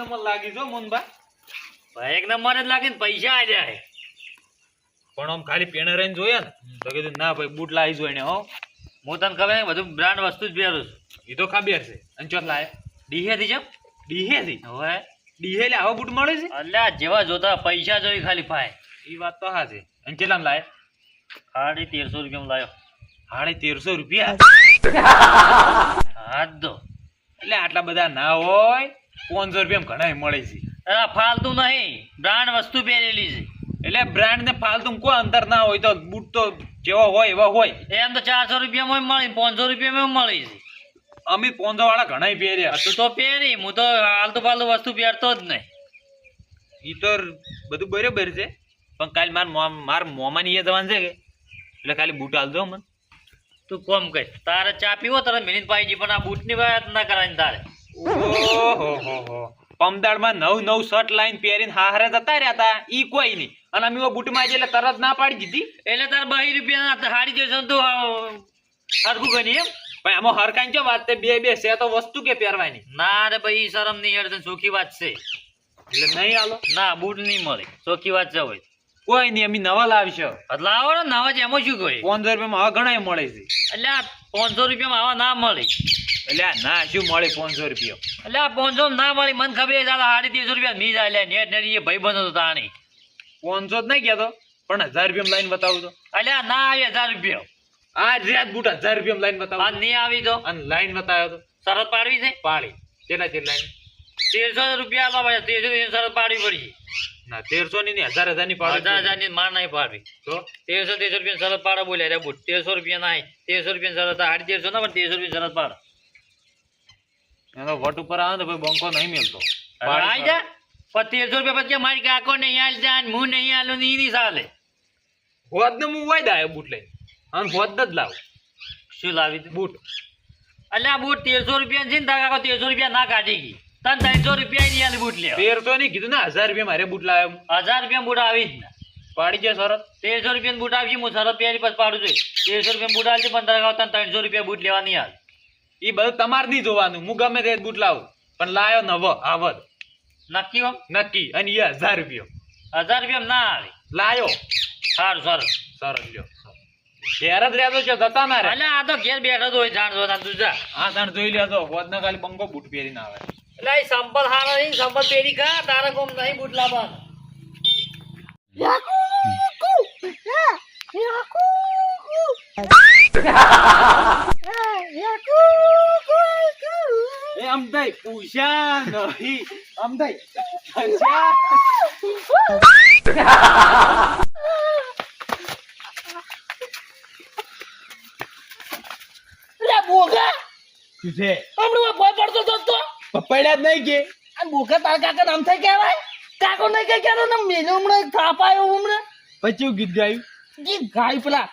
Number લાગી જો મોનબા ભાઈ એક નંબર જ લાગે ને પૈસા આ જાય પણ આમ ખાલી પેણે રહીને જોયા ને તો કીધું ના ભાઈ બૂટ લાવી જોઈને હો હું તને ખબર બધું બ્રાન્ડ વસ્તુ જ પહેરું છું એ તો ખબર છે અને ચોથ લાય ડીહેથી છે ડીહેથી હવે ડીહે લે આવા બૂટ મળે છે અલ્યા જેવા જોતા પૈસા જોઈ ખાલી પાય એ વાત તો હા છે અને કેટલામ લાય 1350 રૂપિયા લાયો 1350 રૂપિયા હાથ દો એટલે આટલા બધા ના હોય 500 રૂપિયા ઘણા મળે છે અરે ફાલતુ નહીં બ્રાન્ડ વસ્તુ પહેરેલી છે એટલે બ્રાન્ડ ને ફાલતુ કોઈ અંતર ના હોય તો બૂટ તો જેવા હોય એવા હોય એમ તો 400 રૂપિયામાં મળી 500 રૂપિયામાં મળી છે અમે 500 વાળા ઘણા પહેર્યા તું તો પહેરી હું તો આલતુ ફાલતુ વસ્તુ પહેરતો જ નહીં ઈ તો બધું બરોબર છે પણ કાલ માર મોમાની એ જવાન છે કે એટલે ખાલી બૂટ આલ દો મને તું કોમ કર તારે ચા પીવો તારે મિનિટ પાઈ પણ આ બૂટની વાત ના કરાય તારે ઓહો પમદાડમાં નવ શર્ટ લાઈન પહેરીને હારે જતા રહ્યા હતા ઈ કોઈ નહીં અને અમે બૂટમાં એટલે તરત ના પાડી દીધી એટલે તારે 22 રૂપિયા હાડી જશો તું હરખું ગણી એમ પણ આમાં હરકાઈ જો વાત તે બે છે તો વસ્તુ કે પહેરવાની ના રે ભાઈ શરમ નહીં હેડ ચોખ્ખી વાત છે એટલે નહીં આલો ના બૂટ નહીં મળે ચોખ્ખી વાત છે હોય કોઈ નહીં અમે નવા લાવશો એટલે આવો ને નવા જ એમાં શું કહે 500 રૂપિયામાં આવા ઘણા મળે છે એટલે આ 500 રૂપિયામાં આવા ના મળે એટલે ના શું મળે 500 રૂપિયા એટલે આ 500 ના મળી મને ખબર છે 1350 રૂપિયા મી જાય નેટ નેટ એ ભાઈ બંધ હતો તાણી 500 જ નહીં કહેતો પણ 1000 રૂપિયા લાઈન બતાવું તો એટલે આ ના આવે 1000 રૂપિયા આ રેત બૂટ 1000 રૂપિયા લાઈન બતાવું આ નહીં આવી તો અને લાઈન બતાવ્યો તો શરત પાડવી છે પાડી કેટલા લાઈન 1300 રૂપિયા આલવા પડે 1300 શરત પાડવી પડી ના 1300 ની 1000 ની પાડી 1000 ની માર નહીં પાડવી તો 1300 રૂપિયા શરત પાડો બોલ્યા રે બુટ 1300 રૂપિયા ના 1300 રૂપિયા શરત 1350 ના પણ 1300 રૂપિયા શરત પાડો એનો વટ ઉપર આવે તો ભાઈ બંકો નહીં મળતો આઈ જા પણ 1300 રૂપિયા પછી મારી કાકો નહીં આલ જા હું નહીં આલું ની ની ચાલે હોદ ને હું વાયદા આવ્યો બૂટ લઈને અને હોદ જ લાવ શું લાવી તું બૂટ એટલે આ બૂટ 1300 રૂપિયા છે ને તારા કાકો 1300 રૂપિયા ના કાઢી ગઈ તને 300 રૂપિયા ની આલી બૂટ લેવા 1300 ની કીધું ને 1000 રૂપિયા મારે બૂટ લાવ્યો 1000 રૂપિયા બૂટ આવી જ ના પાડી જાય શરત 1300 રૂપિયા બૂટ આવશે હું શરત પહેરી પછી પાડું છું 1300 રૂપિયા બૂટ આવશે પણ તારા કાકો 300 રૂપિયા બૂટ લેવા નહીં હાલ એ બધું તમારે નહીં જોવાનું હું ગમે તે બૂટ લાવું પણ લાયો નવો આવદ નક્કી હો નક્કી અને એ 1000 રૂપિયા 1000 રૂપિયા ના આવે લાયો સારું સારું સરસ લ્યો ઘેર જ રહેતો છે જતા ના રે એટલે આ તો ઘેર બેઠો તો હોય જાણતો ના તું જા આ તાણ જોઈ લેતો હોદ ને ખાલી બંકો બૂટ પહેરીને આવે એટલે એ સંપલ હારા નહીં સંપલ પહેરી ખા તારા કોમ નહીં બૂટ લાવવાનું એ અમદાઈ પૂછ્યા નહીં અમદાઈ પૂછ્યા બોગા તુજે હમણાં ભય પડતો તો પડ્યા જ નહીં કે આ બોગા તાર કાકા નામ થાય કહેવાય કાકો નહીં કઈ કહેતો ને મેલો હમણાં થાપાયો હમણાં પછી ગીત ગાયું ગીત ગાય પેલા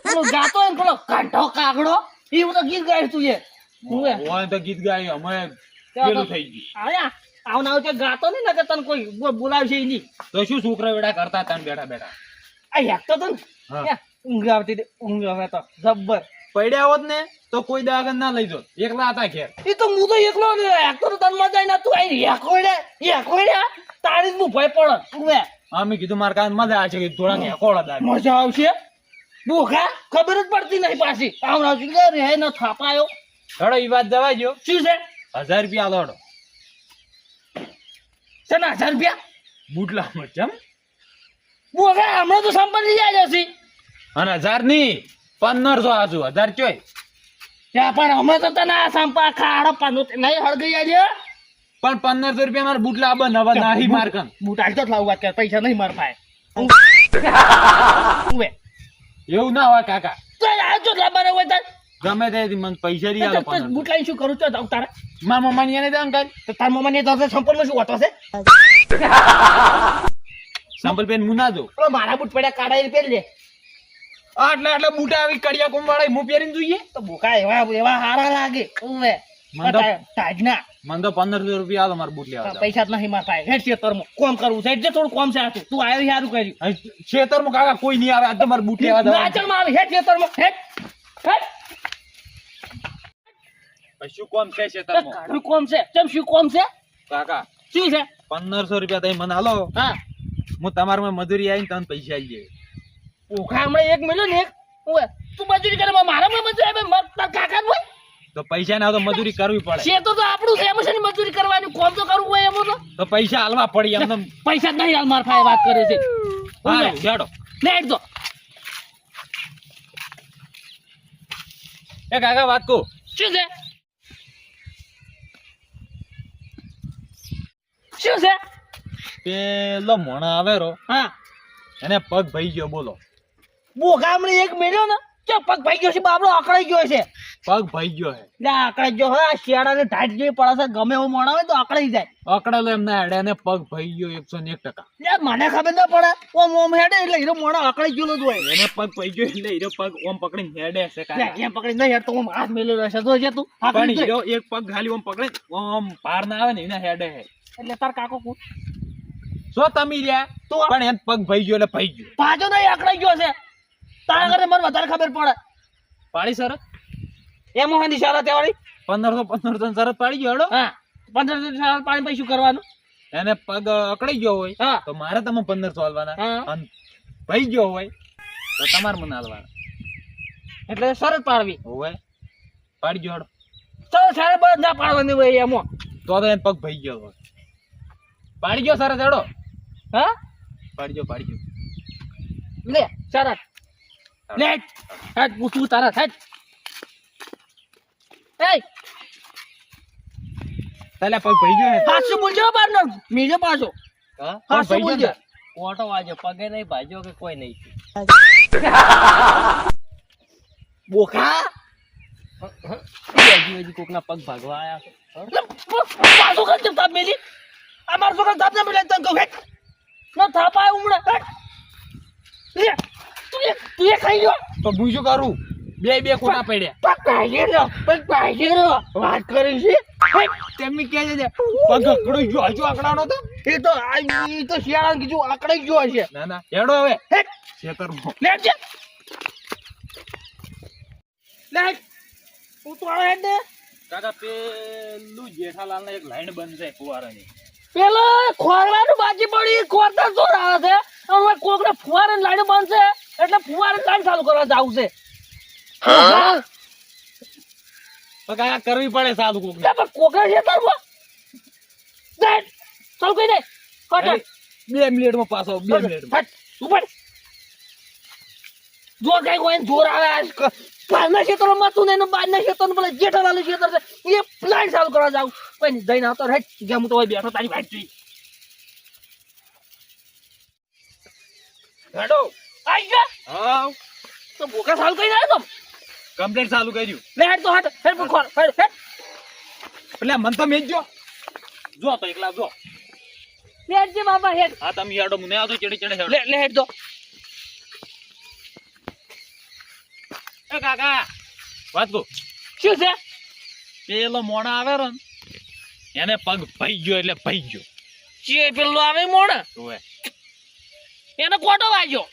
પેલો ગાતો હોય ને પેલો કાઢો કાગડો એવું તો ગીત ગાય તું ઓય તો ગીત ગાયું અમે પેલું થઈ ગયું આયા આવના આવતે ગાતો નહીં ને કે તને કોઈ બોલાવશે નહીં તો શું છોકરા વેડા કરતા હતા બેઠા બેઠા આ હેકતો તો હા. ને ઊંઘ આવતી હતી ઊંઘ આવે તો જબ્બર પડ્યા હોત ને તો કોઈ દાગન ના લઈ જો એકલા હતા ઘેર એ તો હું તો એકલો હેકતો તો તને મજા ના તું આઈ હેકોડ્યા તારી જ હું ભય પડત ઉવે અમે કીધું મારા કાન મજા આવે છે કે થોડા હેકોડા દા મજા આવશે બોખા ખબર જ પડતી નહીં પાછી આવડા કે રે ન થાપાયો હડો ઈ વાત જવા જો શું છે 1000 રૂપિયા આલો હડો શેના 1000 રૂપિયા બૂટલા માં ચમ બોખા હમણાં તો સંપત્તિ જાય છે અને 1000 ની 1500 આજુ 1000 ચોય ત્યાં પણ અમે તો તને આ સંપા ખાડો પાનો નહીં હળગઈ જાય પણ 1500 રૂપિયા મારે બૂટલા આબા નવા નાહી મારકન બૂટ આજ તો લાવ વાત કર પૈસા નહીં માર પાય ઉવે એવું ના હોય કાકા તો આ જો લાબારે હોય તાર ગમે તે મને પૈસા રી આલો પણ બૂટ લાઈન શું કરું છો તારે મારા મમ્મા ની એને દે અંકલ તો તાર મમ્મા ને તો સંપર્કમાં શું હોતો છે સંપલ પેન મુના દો પેલો મારા બૂટ પડ્યા કાઢાઈ પહેરી લે આટલા બૂટા આવી કડિયા કોમ વાળા હું પહેરીને જોઈએ તો બોકા એવા હારા લાગે ઉવે મને તો તાજના મને તો 1500 રૂપિયા આલો મારા બૂટ લેવા પૈસા જ નહીં મારતા હેડ ખેતરમાં કોમ કરવું છે એટલે થોડું કોમ છે આ તું આવ્યો સારું કર્યું ખેતર માં કાકા કોઈ નહીં આવે આ તો મારા બૂટ લેવા દો નાચણમાં આવે હેડ ખેતરમાં હેડ શું કોમ છે ખેતર માં ઘણું કોમ છે કેમ શું કોમ છે કાકા શું છે 1500 રૂપિયા તમે મને હાલો, હા હું તમારા મજૂરી આવીને તમને પૈસા આવી જાય. ઓખા હમણાં એક મળ્યો ને એક ઓય તું મજૂરી કરે મારા મજૂરી આવે તાર કાકા હોય તો પૈસા ના હોય તો મજૂરી કરવી પડે. છે તો આપણું છે એમ છે ને મજૂરી કરવાની કોમ તો કરવું હોય એમ તો પૈસા હાલવા પડી એમને. પૈસા નહીં હાલ માર ભાઈ વાત કરે છે હારું, હેડો. લે હેડ દો એ કાકા વાત કહું, શું છે શું છે પેલો મોણા આવેરો હા એને પગ ભઈ ગયો. બોલો, બોગા હમણાં એક મળ્યો ને કે પગ ભાઈ ગયો છે બાબડો અકળાઈ ગયો છે પગ ભઈ ગયો હે. લે અકળાઈ ગયો હા શિયાળાને ઢાટ જેવી પડે છે ગમે એવું મોણા હોય તો અકળાઈ જાય અકડેલો એમના હેડે ને પગ ભઈ ગયો 101%. લે મને ખબર ના પડે ઓમ ઓમ હેડે એટલે હીરો મોણા અકળાઈ ગયેલો જ હોય એને પગ ભઈ ગયો એટલે હીરો પગ ઓમ પકડીને હેડે છે લે કાકા. એમ પકડી નહીં હેડ તો ઓમ હાથ મેલ્યો રહેશે તો છે તું આ પણ કરી જોઈ. હીરો એક પગ ખાલી ઓમ પકડે ઓમ પાર ના આવે ને એને હેડે હે. એટલે તાર કાકો કુ શું તમે રહ્યા તો પણ એને પગ ભઈ ગયો એટલે ભઈ ગયો. પાછો નહીં અકળાઈ ગયો છે તારા ઘરે મને વધારે ખબર પડે પાડી શરત એમ હોય ની શરત વાળી 1500 શરત પાડી ગયો હેડો. હા 15 શરત પાણી પછી શું કરવાનું એને પગ અકડાઈ ગયો હોય હા તો મારે તમે 1500 હાલવાના, હા અને ભઈ ગયો હોય તો તમારે મને હાલવાના. એટલે શરત પાડવી હોય પાડી ગયો હેડો. ચાલો શરત બંધ ના પાડવાની હોય એમાં તો એને પગ ભઈ ગયો હોય. પાડી ગયો શરત હેડો. હા પાડી ગયો લે શરત લે હેડ પૂછું તારા હેડ એ તાલે પગ ભઈ ગયો હે. પાછું બોલજો બાર નો મીજો પાછો હા હા, પગ ભઈ શું ગયો ને? ઓટો વાજો પગે નહીં ભાજ્યો કે કોઈ નહીં. બોખા હજી કોકના પગ ભાગવા આયા છે. પાછો કર થાપ મેલી આ માર છોકરા થાપ ના મેલે તને કહું હેડ ના થાપ આય ઉમડા હેડ લે તું એ ખાઈ ગયો તો હું શું કરું? બે ખોટા પડ્યા. પગ પાઈ ગયો વાત કરી છે હેડ તેમી કહે છે પગ અકડાઈ ગયો. હજુ અકડાનો તો એ તો શિયાળા કીધું આકડાઈ ગયો હશે ના ના હેડો હવે હેડ ખેતરમાં. લે જે લે હું તો હેડ ને કાકા પેલું જેઠાલાલ ને એક લાઈન બંધ છે ફુવારાની. પેલો ખોરવાનું બાકી પડી ખોરતા જોર આવે છે હવે કોકને ફુવારે લાઈન બનશે એટલે ફુવારે લાઈન ચાલુ કરવા જાવું છે તો કાકા કરવી પડે સાદું કોક. કોકરા છે તારમાં ચાલ કઈ દે કટ 2 મિનિટમાં પાછો 2 મિનિટમાં. ઉપર જોર કઈ કોઈ જોર આવે બહારના ક્ષેત્રમાં તું ને બહારના ક્ષેત્રમાં પેલા જેઠાલાલ ક્ષેત્ર છે એ લાઈન ચાલુ કરવા જાવ કોઈ નહીં જઈને આવતો હેડ ગયા હું તો હોય બેઠો તારી વાઈટ જોઈ હેડો આઈ ગયા હા તો બોકા ચાલુ કરી દે તો કમ્પ્લીટ ચાલુ કર્યું. લે હેડ તો હેડ હેડ ખોર હેડ હેડ એટલે મન તો મેજો જો તો એકલા જો. હેડ જે બાબા હેડ હા તમે હેડો મને આ તો ચડે હેડો. લે લે હેડ તો એ કાકા વાત કહું, શું છે પેલો મોણા આવે ને એને પગ ભઈ ગયો એટલે ભઈ ગયો. ચે પેલો આવે મોણ ઓય એને કોટો વાગ્યો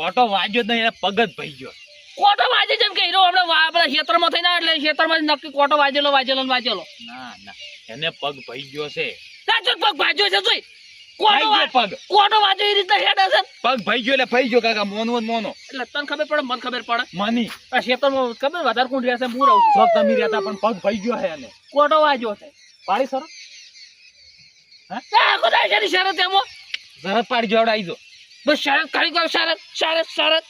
ઓટો વાગ્યો જ નહીં, એને પગ જ ભઈ ગયો. કોટો વાજે જેમ કે હીરો આપણે આપણા ક્ષેત્રમાં થઈને એટલે ક્ષેત્રમાં નક્કી કોટો વાજેલો વાજેલો ને વાજેલો ના ના એને પગ ભઈ ગયો છે. સાચો પગ ભાજ્યો છે જોઈ ભઈ ગયો પગ. કોટો વાજ્યો એ રીતના હેડ હશે પગ ભઈ ગયો એટલે ભઈ ગયો કાકા. મોનો જ મોનો એટલે તને ખબર પડે મને ખબર પડે માની આ ક્ષેત્રમાં ખબર વધારે કોણ રહેશે હું રહું છું તો તમે રહેતા પણ પગ ભઈ ગયો હે એને. કોટો વાજ્યો છે પાડી સર આ ખુદા છે શરત એમાં શરત પાડી જોડો આવી જો. બસ શરત કરી દો શરત શરત શરત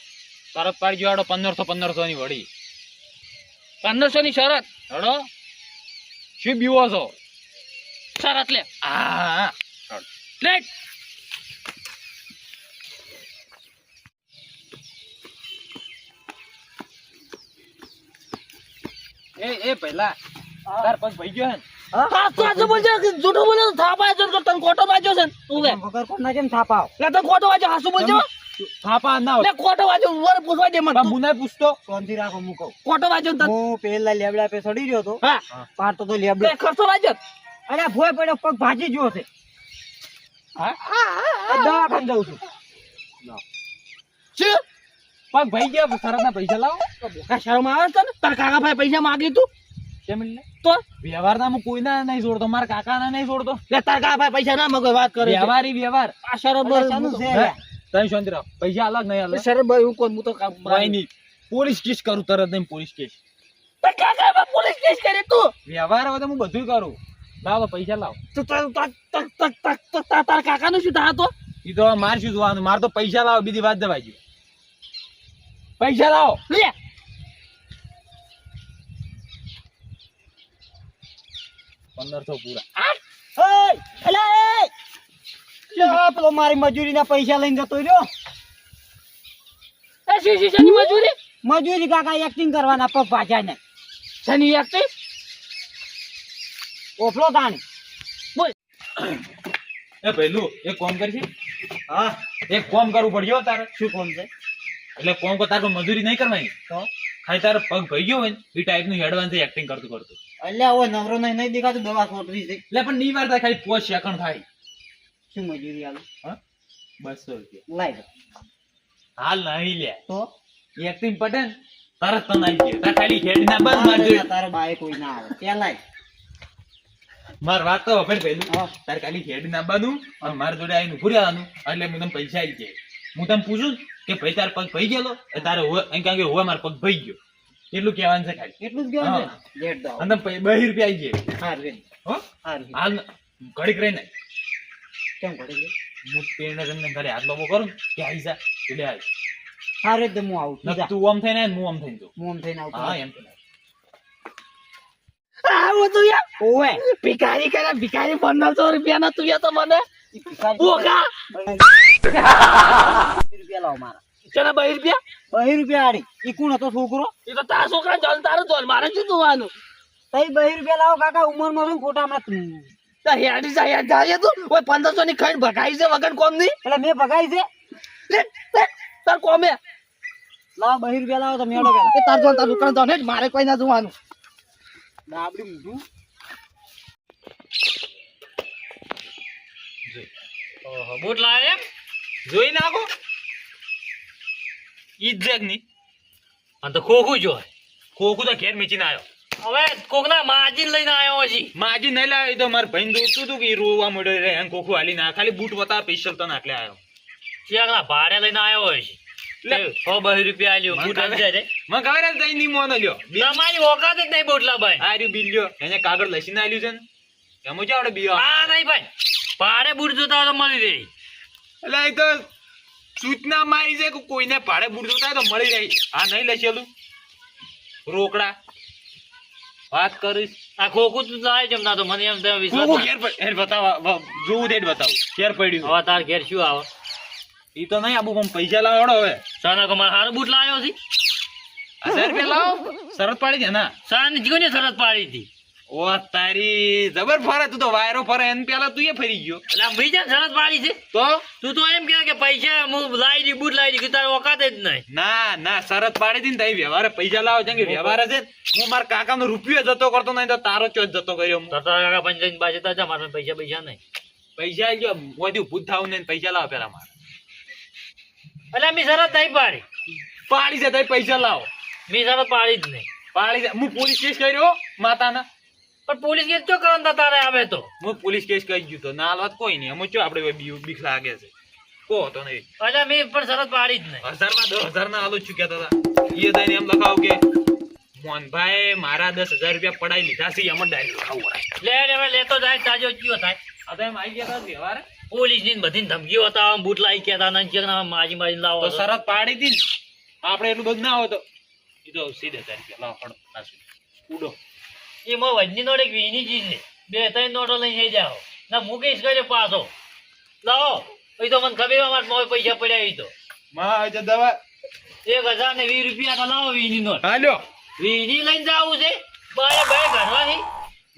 શરત પાડી જોડો 1500 ની વડી 1500 ની શરત હેડો. શું બીવો છો? શરત લે હા લે એ પહેલા તાર પગ ભઈ ગયો હે ને? હા તો આજે બોલજે જૂઠું બોલે તો થાપા જો તને કોટો વાજ્યો છે તું લે વગર કોના કેમ થાપાવ? લે તને કોટો વાજ્યો હાસુ બોલજો થાપા ના લે કોટો વાજ્યો વર પૂછવા દે મને મુને પૂછતો શાંતિ રાખો હું કહું. કોટો વાજ્યો તને હું પેલા લેબડા પે ચડી રહ્યો હતો, હા પાડતો તો લેબડો. લે ખર્ચો વાજ્યો અરે ભોય પડ્યો, પગ ભાજી ગયો છે. દવાખાને જાઉં છું. શું પગ ભઈ ગયા. શરત ના પૈસા લાવો. બોકા શરમ આવે છે ને તાર કાકા ભાઈ પૈસા માંગી તું કેમ એટલે તો વ્યવહારના હું કોઈના નહીં જોડતો, મારા કાકાના નહીં જોડતો. લે તાર કા ભાઈ પૈસા ના મગો વાત કરે છે. વ્યવહારી વ્યવહાર. આ શરબર શાનું છે યાર? તમે શાંતિ રહો, પૈસા અલગ નહીં અલગ શરબર હું કોણ હું તો કામ કોઈ નહીં. પોલીસ કેસ કરું તરત નહીં, પોલીસ કેસ. પણ કાકા બા પોલીસ કેસ કરે તું વ્યવહાર હોય તો હું બધું કરું. લાવો પૈસા લાવો. તો તાર કાકાનું શું થા તો ઈ તો માર શું જોવાનું, માર તો પૈસા લાવો, બીજી વાત જવાય ગયું. પૈસા લાવો. લે 1500 પૂરા. પેલો મારી મજૂરી ના પૈસા લઈને જતો રહ્યો. મજૂરી મજૂરી કાકા એક્ટિંગ કરવાના પગ પાછા ને શની એક્ટિંગ ઓફલો તાણી બોલ. એ પહેલું એક કામ કરશે. હા એક કામ કરવું પડ્યો તારે. શું કોમ છે એટલે કામ કો તારે કોઈ મજૂરી નહીં કરવાની. તો ખાલી તારે પગ ભઈ ગયો હોય ને એ ટાઈપનું એડવાન્સ એક્ટિંગ કરતું કરતું. અલ્યા ઓ નવરો નહીં દેખાતું દવા કોટરી છે. એટલે પણ ની વાર થાય, ખાલી 5 સેકન્ડ થાય. શું મજૂરી આલું હા 200 રૂપિયા લાઈ દો હાલ નહીં લે. તો એક્ટિંગ પટે ને તરત તને આવી જાય. તાર ખાલી હેડ ના બંધ મારજો. તારે બાએ કોઈ ના આવે પેલા માર વાત તો હવે પહેલું હા. તાર ખાલી હેડ ના બાંધું અને મારા જોડે આવીને ઉભું રહેવાનું. એટલે હું તને પૈસા આવી જાય. હું તને પૂછું કે ભાઈ તાર પગ ભઈ ગયેલો એ તારે કારણ કે હવે મારો પગ ભઈ ગયો એટલું કહેવાનું છે ખાલી. એટલું જ ગયો છે હા. લેટ દો અને 2 રૂપિયા આવી જાય. હાર રે હો હાર રે હાલ ઘડીક રહીને કેમ ઘડી ગયો હું પેને તમને ઘરે હાથ બાબો કરું ને કે આવી જા એટલે આવી. હાર રે તો હું આવું તું જા તું આમ થઈને આય ને હું આમ થઈને જાઉં. હું આમ થઈને આવું હા એમ તો આવો તું યાર ઓવે ભિખારી કરે ભિખારી 1500 રૂપિયા ના તું યા તો મને ઓકા 2 રૂપિયા લાવ મારા ચલા 2 રૂપિયા 2 રૂપિયા આડી ઈ કોણ હતો છોકરો એ તો તારા છોકરા ચાલ તારો ચાલ મારે શું જોવાનું તઈ 2 રૂપિયા લાવો કાકા ઉંમર માં ખોટા હમણાં તા હેડી જાય તું ઓય 1500 ની ખાઈને ભગાઈ છે વગર કોમ ની એટલે મેં ભગાઈ છે લે તાર કોમે લાવ 2 રૂપિયા લાવો તો મેળો કે એ તાર ચાલ તાર દુકાન જાવ ને મારે કોઈ ના જોવાનું ડાબડી મૂઠું ઓહો બૂટ લાવે એમ જોઈ નાખો ઈજ્જત ની. અને તો ખોખું જોય ખોખું તો ઘેર મેચીને આવ્યો. હવે કોકના માજીન લઈને આવ્યો હજી માજી નહીં લાવ્યો તો મારા ભાઈને દોસ્તું હતું કે ઈ રોવા મળ્યો રે એમ ખોખું હાલી ના ખાલી બૂટ બતાવે સ્પેશિયલ તને આટલે આવ્યો. ચિયાગના ભાડે લઈને આવ્યો હોય છે લે. 100-200 રૂપિયા આલ્યો બૂટ આવી જાય રે. મને ખબર જ તઈ નહીં મોનો લ્યો. તમારી ઓકાત જ નહીં બૂટલા ભાઈ આ રહ્યું બિલ લ્યો એને કાગળ લસીને આલ્યું છે ને એમ જ આવડે બીવા. આ નહીં ભાઈ ભાડે બૂટ જોતા હોય તો મળી રહી. એટલે એ તો સૂચના મારી છે કે કોઈને ભાડે બૂટ જોતા હોય તો મળી જાય. આ નહીં લસેલું રોકડા વાત કરીશ. આ ખોખું તું લાવે છે ના તો મને એમ તમે વિશ્વાસ ખોખું ના. ઘેર હેર બતાવા જોવું દે બતાવું ઘેર પડ્યું. હવે તાર ઘેર શું આવે ઈ તો નહીં આબુ પણ પૈસા લાવડો હવે. સાના કો મારે હારું બૂટ લાવ્યો છે 1000 રૂપિયા લાવો શરત પાડી છે ના. સાની જીવને શરત પાડી હતી ઓ તારી જબર ફરે તું તો વાયરો ફરે એને પેલા તું એ ફરી ગયો. એટલે આમ બીજા શરત પાડી છે તો તું તો એમ કે પૈસા હું લાવી દી બૂટ લાવી દી તારે ઓકાત જ નહીં. ના ના શરત પાડી હતી ને તઈ વ્યવહારે પૈસા લાવો છે કે વ્યવહાર છે. હું મારા કાકાનો રૂપિયો જતો કરતો નહીં તો તારો ચોજ જતો કર્યો હું. તારા કાકા પંચાયત બાજુ તા મારા પૈસા પૈસા નહીં. પૈસા આવી ગયો મોદી ભૂત થાવ ને પૈસા લાવો પેલા મારે. એટલે મેં શરત નહીં પાડી પાડી છે તઈ પૈસા લાવો. મેં શરત પાડી જ નહીં. પાડી છે હું પોલીસ કેસ કર્યો માતાના. પણ પોલીસ કેસ શું કરવાનું તારે આવે તો હું પોલીસ કેસ કરી ગયો તો ના હાલત કોઈ નહીં અમે ચો આપણે બીક લાગે છે કો તો નહીં. એટલે મેં પણ શરત પાડી જ નહીં. 1000 માં 10,000 ના હાલો છું કહેતા હતા એ દઈને એમ લખાવ કે મોહનભાઈ મારા 10,000 રૂપિયા પડાઈ લીધા છે એમ ડાયરેક્ટ લખાવું. લે હવે લેતો જાય તાજો કયો થાય. આ તો એમ આવી ગયા હતા વ્યવહાર પોલીસ ની બધી ધમકીઓ હતા બૂટ લાવી કેતા ના માજી માજી લાવો તો શરત પાડી હતી ને આપણે એટલું બધું ના હોય તો એ તો સીધે 1000 રૂપિયા લાવો પડો નાસુ ઉડો. એમાં વજની નોટ એક વીની ચીજ છે 2-3 નોટો લઈને જાઓ ના મુકેશ કરે પાછો લાવો એ તો મને ખબર અમારે મોય પૈસા પડ્યા એ તો માં આવે છે દવા 1020 રૂપિયા તો લાવો વીની નોટ હાલ્યો વીની લઈને જાવું છે બારે બારે ઘરવાની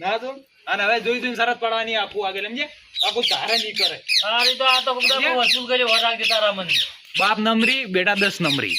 ના તો અને હવે જોઈ જોઈને શરત પાડવાની આપું આગળ સમજે આખું તારે નહીં કરે. અરે તો આ તો બધા વસૂલ કર્યો વરાગ તારા મને બાપ નંબરી બેટા 10 નંબરી.